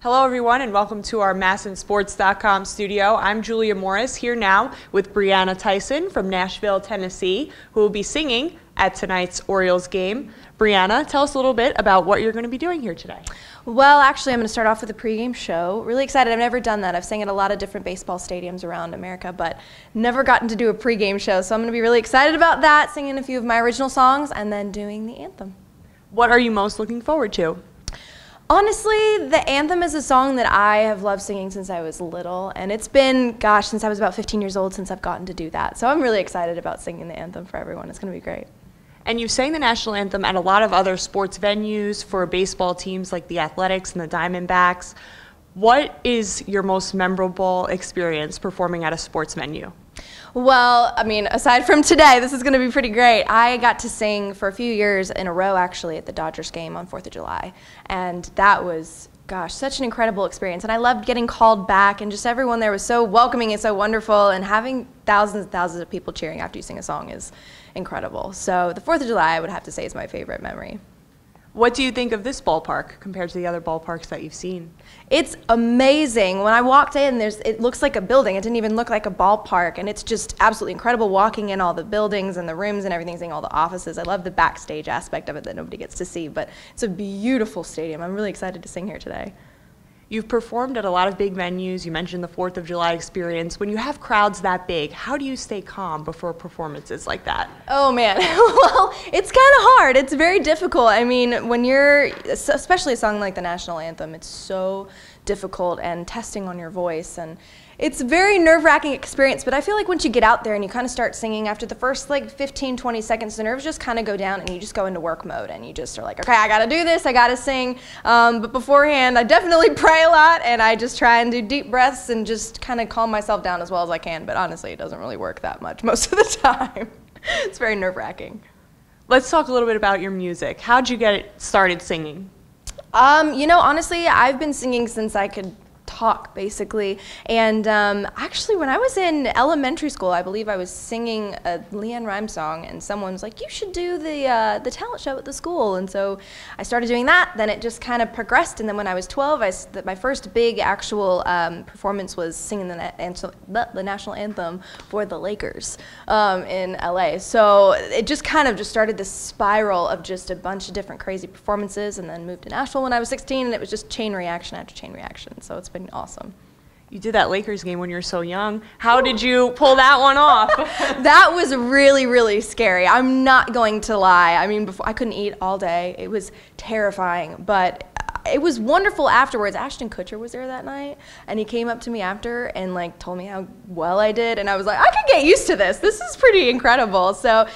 Hello everyone and welcome to our MASNsports.com studio. I'm Julia Morris here now with Briana Tyson from Nashville, Tennessee, who will be singing at tonight's Orioles game. Briana, tell us a little bit about what you're going to be doing here today. Well, actually, I'm going to start off with a pregame show. Really excited. I've never done that. I've sang at a lot of different baseball stadiums around America, but never gotten to do a pregame show. So I'm going to be really excited about that, singing a few of my original songs, and then doing the anthem. What are you most looking forward to? Honestly, the anthem is a song that I have loved singing since I was little, and it's been, gosh, since I was about 15 years old since I've gotten to do that. So I'm really excited about singing the anthem for everyone. It's going to be great. And you sang the national anthem at a lot of other sports venues for baseball teams like the Athletics and the Diamondbacks. What is your most memorable experience performing at a sports venue? Well, I mean, aside from today, this is going to be pretty great. I got to sing for a few years in a row, actually, at the Dodgers game on 4th of July. And that was, gosh, such an incredible experience. And I loved getting called back, and just everyone there was so welcoming and so wonderful. And having thousands and thousands of people cheering after you sing a song is incredible. So the 4th of July, I would have to say, is my favorite memory. What do you think of this ballpark compared to the other ballparks that you've seen? It's amazing. When I walked in, it looks like a building. It didn't even look like a ballpark, and it's just absolutely incredible walking in all the buildings and the rooms and everything, seeing all the offices. I love the backstage aspect of it that nobody gets to see, but it's a beautiful stadium. I'm really excited to sing here today. You've performed at a lot of big venues. You mentioned the 4th of July experience. When you have crowds that big, how do you stay calm before performances like that? Oh man, well, it's kind of hard. It's very difficult. I mean, when you're, especially a song like the national anthem, it's so difficult and testing on your voice, and it's a very nerve-wracking experience, but I feel like once you get out there and you kind of start singing, after the first like 15, 20 seconds, the nerves just kind of go down and you just go into work mode and you just are like, okay, I gotta do this, I gotta sing. But beforehand, I definitely pray a lot, and I just try and do deep breaths and just kind of calm myself down as well as I can, but honestly, it doesn't really work that much most of the time. It's very nerve-wracking. Let's talk a little bit about your music. How'd you get started singing? You know, honestly, I've been singing since I could talk, basically. And actually, when I was in elementary school, I believe I was singing a Leanne Rimes song, and someone was like, you should do the talent show at the school. And so I started doing that. Then it just kind of progressed. And then when I was 12, my first big actual performance was singing the national anthem for the Lakers in LA. So it just kind of just started this spiral of just a bunch of different crazy performances, and then moved to Nashville when I was 16, and it was just chain reaction after chain reaction. So it's been awesome. You did that Lakers game when you were so young. How did you pull that one off? That was really, really scary. I'm not going to lie. I mean, I couldn't eat all day. It was terrifying, but it was wonderful afterwards. Ashton Kutcher was there that night, and he came up to me after and like told me how well I did, and I was like, I could get used to this. This is pretty incredible. So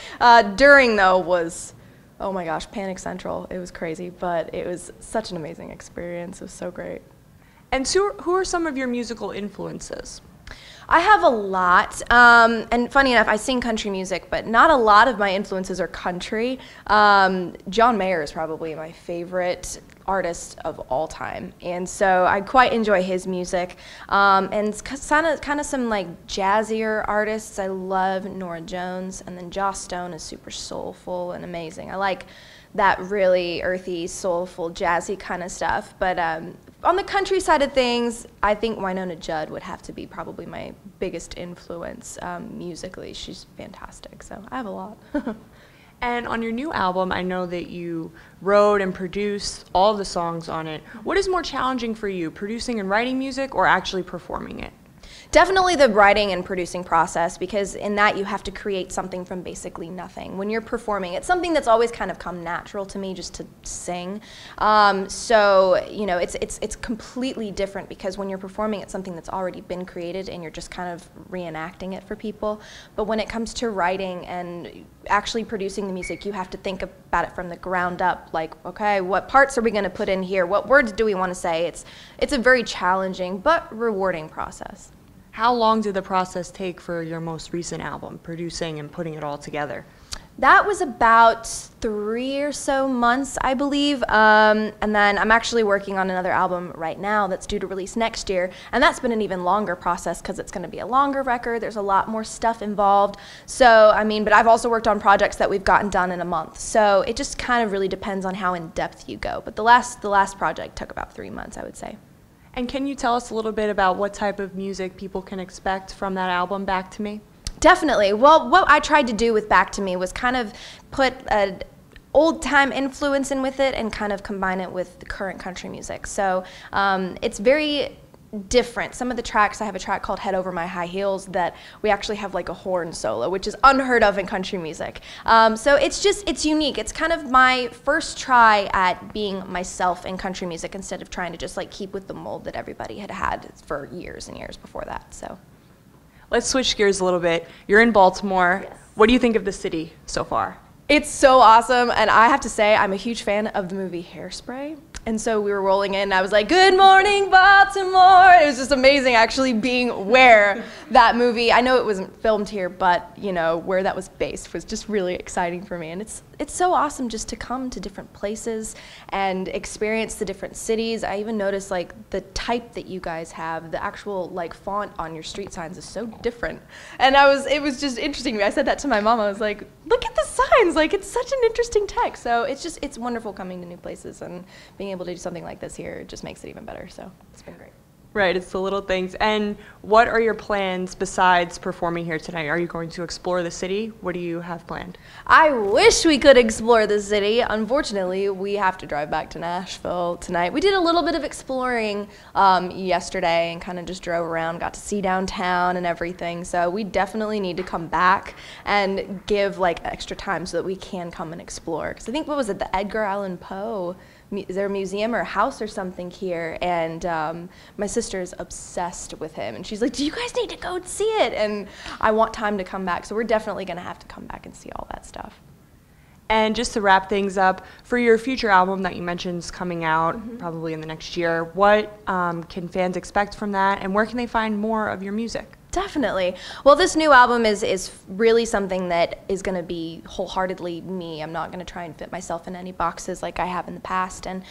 during though was, oh my gosh, Panic Central. It was crazy, but it was such an amazing experience. It was so great. And so who are some of your musical influences? I have a lot, and funny enough, I sing country music, but not a lot of my influences are country. John Mayer is probably my favorite artist of all time, and so I quite enjoy his music. And kind of some like jazzier artists. I love Norah Jones, and then Joss Stone is super soulful and amazing. I like that really earthy, soulful, jazzy kind of stuff. But on the country side of things, I think Wynonna Judd would have to be probably my biggest influence musically. She's fantastic, so I have a lot. And on your new album, I know that you wrote and produced all of the songs on it. What is more challenging for you, producing and writing music or actually performing it? Definitely the writing and producing process, because in that you have to create something from basically nothing. When you're performing, it's something that's always kind of come natural to me just to sing. So, you know, it's completely different, because when you're performing, it's something that's already been created and you're just kind of reenacting it for people. But when it comes to writing and actually producing the music, you have to think about it from the ground up. Like, okay, what parts are we going to put in here? What words do we want to say? It's a very challenging but rewarding process. How long did the process take for your most recent album, producing and putting it all together? That was about 3 or so months, I believe, and then I'm actually working on another album right now that's due to release next year, and that's been an even longer process because it's going to be a longer record. There's a lot more stuff involved. So, I mean, but I've also worked on projects that we've gotten done in a month. So it just kind of really depends on how in depth you go. But the last project took about 3 months, I would say. And can you tell us a little bit about what type of music people can expect from that album, Back to Me? Definitely. Well, what I tried to do with Back to Me was kind of put an old-time influence in with it and kind of combine it with the current country music. So it's very different. Some of the tracks, I have a track called Head Over My High Heels that we actually have like a horn solo, which is unheard of in country music. So it's unique. It's kind of my first try at being myself in country music instead of trying to just like keep with the mold that everybody had for years and years before that. So let's switch gears a little bit. You're in Baltimore. Yes. What do you think of the city so far? It's so awesome, and I have to say I'm a huge fan of the movie Hairspray. And so we were rolling in, and I was like, "Good morning, Baltimore!" It was just amazing actually being where that movie, I know it wasn't filmed here, but you know, where that was based was just really exciting for me. And it's so awesome just to come to different places and experience the different cities. I even noticed like the type that you guys have, the actual like font on your street signs is so different. And it was just interesting to me. I said that to my mom. I was like, "Look at the signs, like it's such an interesting text." So it's wonderful coming to new places and being able to do something like this here. It just makes it even better. So it's been great. Right, it's the little things. And what are your plans besides performing here tonight? Are you going to explore the city? What do you have planned? I wish we could explore the city. Unfortunately, we have to drive back to Nashville tonight. We did a little bit of exploring yesterday and kind of just drove around, got to see downtown and everything. So we definitely need to come back and give like extra time so that we can come and explore. Because I think, what was it, the Edgar Allan Poe? Is there a museum or a house or something here? And my sister is obsessed with him. And she's like, "Do you guys need to go see it?" And I want time to come back. So we're definitely going to have to come back and see all that stuff. And just to wrap things up, for your future album that you mentioned is coming out probably in the next year, what can fans expect from that? And where can they find more of your music? Definitely. Well, this new album is really something that is going to be wholeheartedly me. I'm not going to try and fit myself in any boxes like I have in the past. And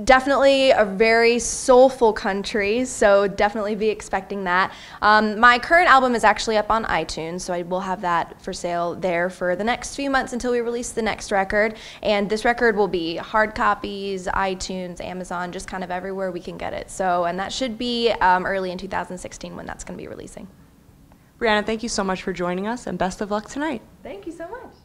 definitely a very soulful country, so definitely be expecting that. My current album is actually up on iTunes, so I will have that for sale there for the next few months until we release the next record. And this record will be hard copies, iTunes, Amazon, just kind of everywhere we can get it. So, and that should be early in 2016 when that's going to be releasing. Briana, thank you so much for joining us, and best of luck tonight. Thank you so much.